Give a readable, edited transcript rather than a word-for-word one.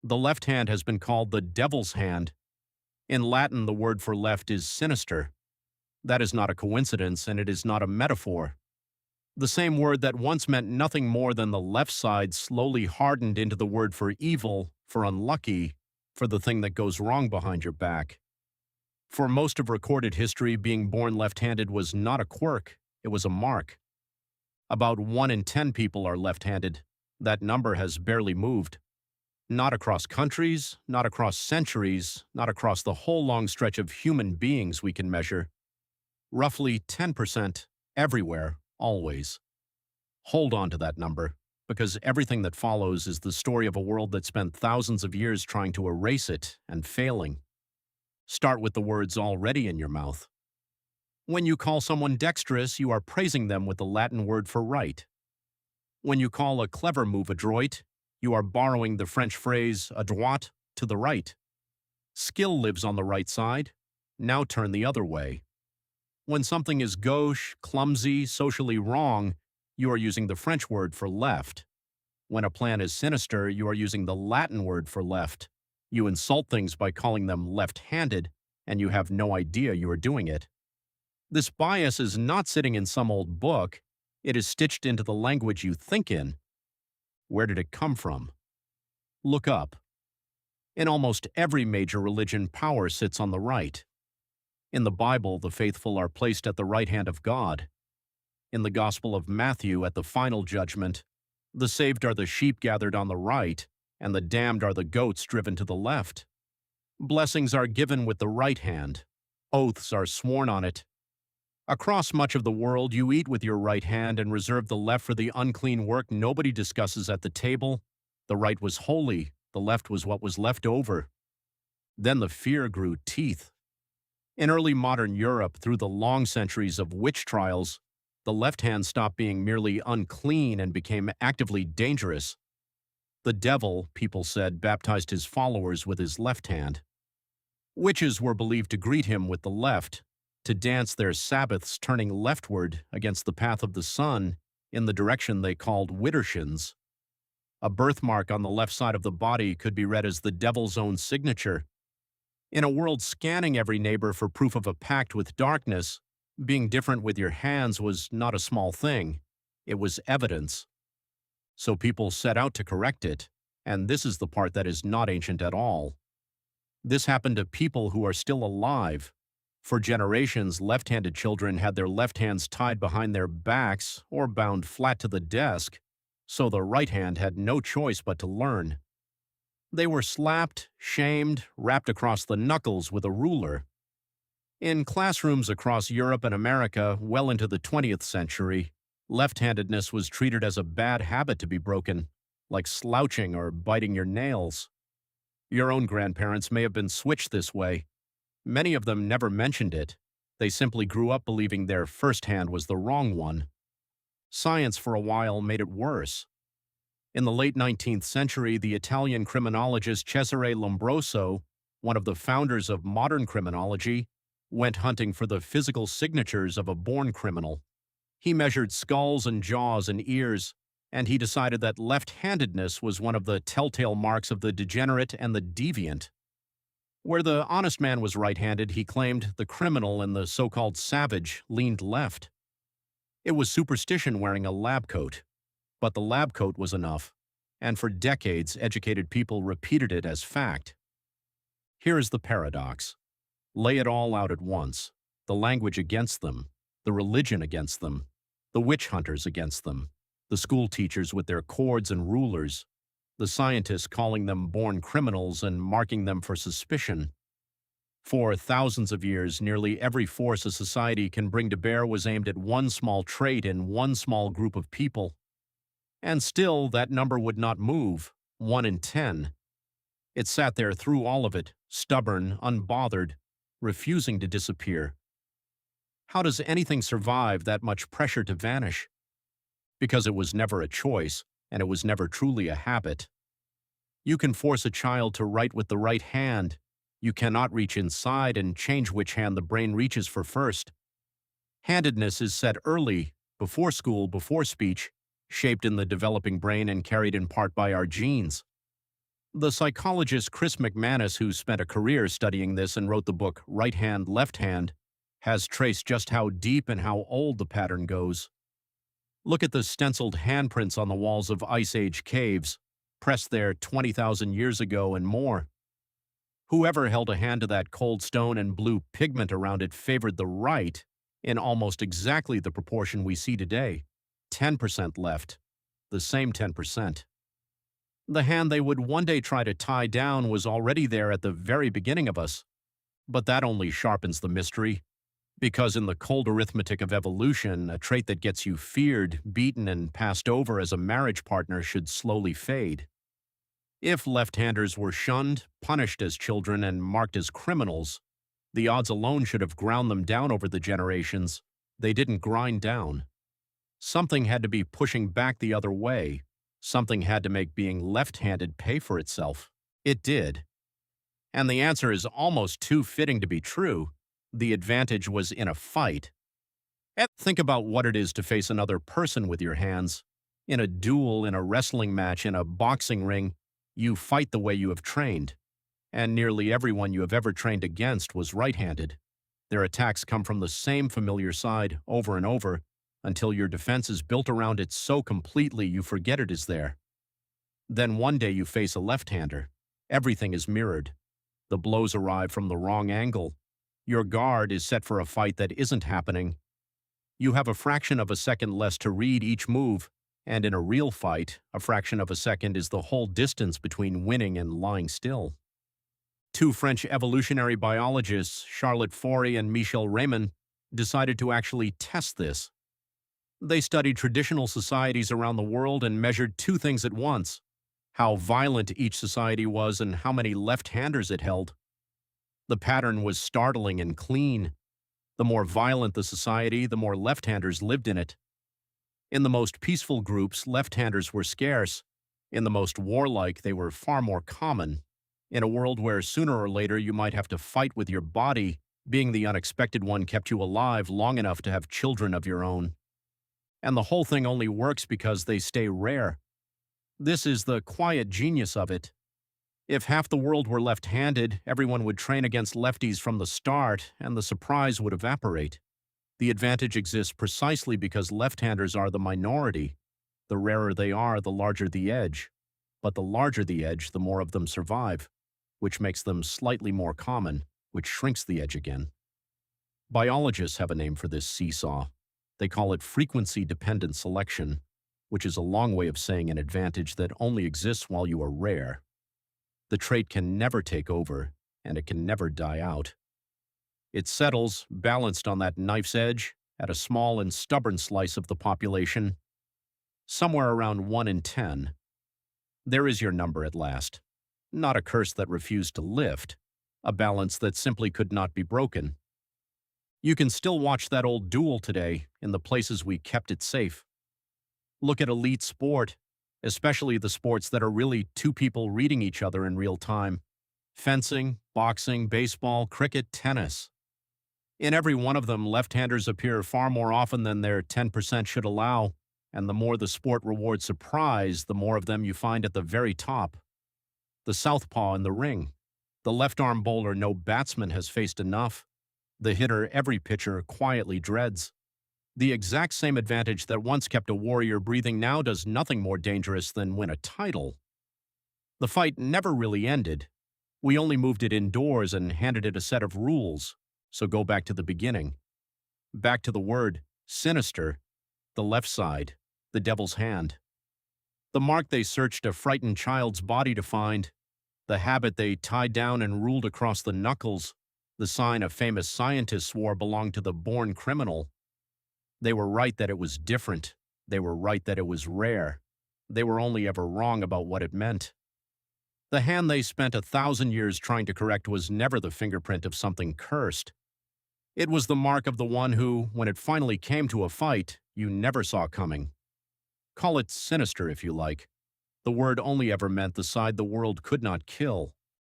The left hand has been called the devil's hand. In Latin, the word for left is sinister. That is not a coincidence, and it is not a metaphor. The same word that once meant nothing more than the left side slowly hardened into the word for evil, for unlucky, for the thing that goes wrong behind your back. For most of recorded history, being born left-handed was not a quirk, it was a mark. About 1 in 10 people are left-handed. That number has barely moved. Not across countries, not across centuries, not across the whole long stretch of human beings we can measure. Roughly 10% everywhere, always. Hold on to that number, because everything that follows is the story of a world that spent thousands of years trying to erase it and failing. Start with the words already in your mouth. When you call someone dexterous, you are praising them with the Latin word for right. When you call a clever move adroit, you are borrowing the French phrase adroit, to the right. Skill lives on the right side. Now turn the other way. When something is gauche, clumsy, socially wrong, you are using the French word for left. When a plan is sinister, you are using the Latin word for left. You insult things by calling them left-handed, and you have no idea you are doing it. This bias is not sitting in some old book. It is stitched into the language you think in. Where did it come from? Look up. In almost every major religion, power sits on the right. In the Bible, the faithful are placed at the right hand of God. In the Gospel of Matthew, at the final judgment, the saved are the sheep gathered on the right, and the damned are the goats driven to the left. Blessings are given with the right hand. Oaths are sworn on it. Across much of the world, you eat with your right hand and reserve the left for the unclean work nobody discusses at the table. The right was holy, the left was what was left over. Then the fear grew teeth. In early modern Europe, through the long centuries of witch trials, the left hand stopped being merely unclean and became actively dangerous. The devil, people said, baptized his followers with his left hand. Witches were believed to greet him with the left, to dance their Sabbaths turning leftward against the path of the sun in the direction they called widdershins. A birthmark on the left side of the body could be read as the devil's own signature. In a world scanning every neighbor for proof of a pact with darkness, being different with your hands was not a small thing. It was evidence. So people set out to correct it, and this is the part that is not ancient at all. This happened to people who are still alive. For generations, left-handed children had their left hands tied behind their backs or bound flat to the desk, so the right hand had no choice but to learn. They were slapped, shamed, rapped across the knuckles with a ruler. In classrooms across Europe and America well into the 20th century, left-handedness was treated as a bad habit to be broken, like slouching or biting your nails. Your own grandparents may have been switched this way. Many of them never mentioned it. They simply grew up believing their first hand was the wrong one. Science for a while made it worse. In the late 19th century, the Italian criminologist Cesare Lombroso, one of the founders of modern criminology, went hunting for the physical signatures of a born criminal. He measured skulls and jaws and ears, and he decided that left-handedness was one of the telltale marks of the degenerate and the deviant. Where the honest man was right-handed, he claimed the criminal and the so-called savage leaned left. It was superstition wearing a lab coat, but the lab coat was enough, and for decades educated people repeated it as fact. Here is the paradox. Lay it all out at once, the language against them, the religion against them, the witch hunters against them, the school teachers with their cords and rulers, the scientists calling them born criminals and marking them for suspicion. For thousands of years, nearly every force a society can bring to bear was aimed at one small trait in one small group of people. And still, that number would not move, 1 in 10. It sat there through all of it, stubborn, unbothered, refusing to disappear. How does anything survive that much pressure to vanish? Because it was never a choice, and it was never truly a habit. You can force a child to write with the right hand. You cannot reach inside and change which hand the brain reaches for first. Handedness is set early, before school, before speech, shaped in the developing brain and carried in part by our genes. The psychologist Chris McManus, who spent a career studying this and wrote the book Right Hand, Left Hand, has traced just how deep and how old the pattern goes. Look at the stenciled handprints on the walls of Ice Age caves, pressed there 20,000 years ago and more. Whoever held a hand to that cold stone and blew pigment around it favored the right in almost exactly the proportion we see today, 10% left, the same 10%. The hand they would one day try to tie down was already there at the very beginning of us, but that only sharpens the mystery, because in the cold arithmetic of evolution, a trait that gets you feared, beaten, and passed over as a marriage partner should slowly fade. If left-handers were shunned, punished as children, and marked as criminals, the odds alone should have ground them down over the generations. They didn't grind down. Something had to be pushing back the other way. Something had to make being left-handed pay for itself. It did. And the answer is almost too fitting to be true. The advantage was in a fight. And think about what it is to face another person with your hands. In a duel, in a wrestling match, in a boxing ring, you fight the way you have trained. And nearly everyone you have ever trained against was right-handed. Their attacks come from the same familiar side over and over, until your defense is built around it so completely you forget it is there. Then one day you face a left-hander. Everything is mirrored. The blows arrive from the wrong angle. Your guard is set for a fight that isn't happening. You have a fraction of a second less to read each move, and in a real fight, a fraction of a second is the whole distance between winning and lying still. Two French evolutionary biologists, Charlotte Faurie and Michel Raymond, decided to actually test this. They studied traditional societies around the world and measured two things at once: how violent each society was and how many left-handers it held. The pattern was startling and clean. The more violent the society, the more left-handers lived in it. In the most peaceful groups, left-handers were scarce. In the most warlike, they were far more common. In a world where sooner or later you might have to fight with your body, being the unexpected one kept you alive long enough to have children of your own. And the whole thing only works because they stay rare. This is the quiet genius of it. If half the world were left-handed, everyone would train against lefties from the start, and the surprise would evaporate. The advantage exists precisely because left-handers are the minority. The rarer they are, the larger the edge. But the larger the edge, the more of them survive, which makes them slightly more common, which shrinks the edge again. Biologists have a name for this seesaw. They call it frequency-dependent selection, which is a long way of saying an advantage that only exists while you are rare. The trait can never take over, and it can never die out. It settles, balanced on that knife's edge, at a small and stubborn slice of the population, somewhere around 1 in 10. There is your number at last. Not a curse that refused to lift, a balance that simply could not be broken. You can still watch that old duel today in the places we kept it safe. Look at elite sport, especially the sports that are really two people reading each other in real time. Fencing, boxing, baseball, cricket, tennis. In every one of them, left-handers appear far more often than their 10% should allow, and the more the sport rewards surprise, the more of them you find at the very top. The southpaw in the ring. The left-arm bowler no batsman has faced enough. The hitter every pitcher quietly dreads. The exact same advantage that once kept a warrior breathing now does nothing more dangerous than win a title. The fight never really ended. We only moved it indoors and handed it a set of rules. So go back to the beginning. Back to the word sinister, the left side, the devil's hand. The mark they searched a frightened child's body to find, the habit they tied down and ruled across the knuckles, the sign a famous scientist swore belonged to the born criminal. They were right that it was different. They were right that it was rare. They were only ever wrong about what it meant. The hand they spent 1,000 years trying to correct was never the fingerprint of something cursed. It was the mark of the one who, when it finally came to a fight, you never saw coming. Call it sinister if you like. The word only ever meant the side the world could not kill.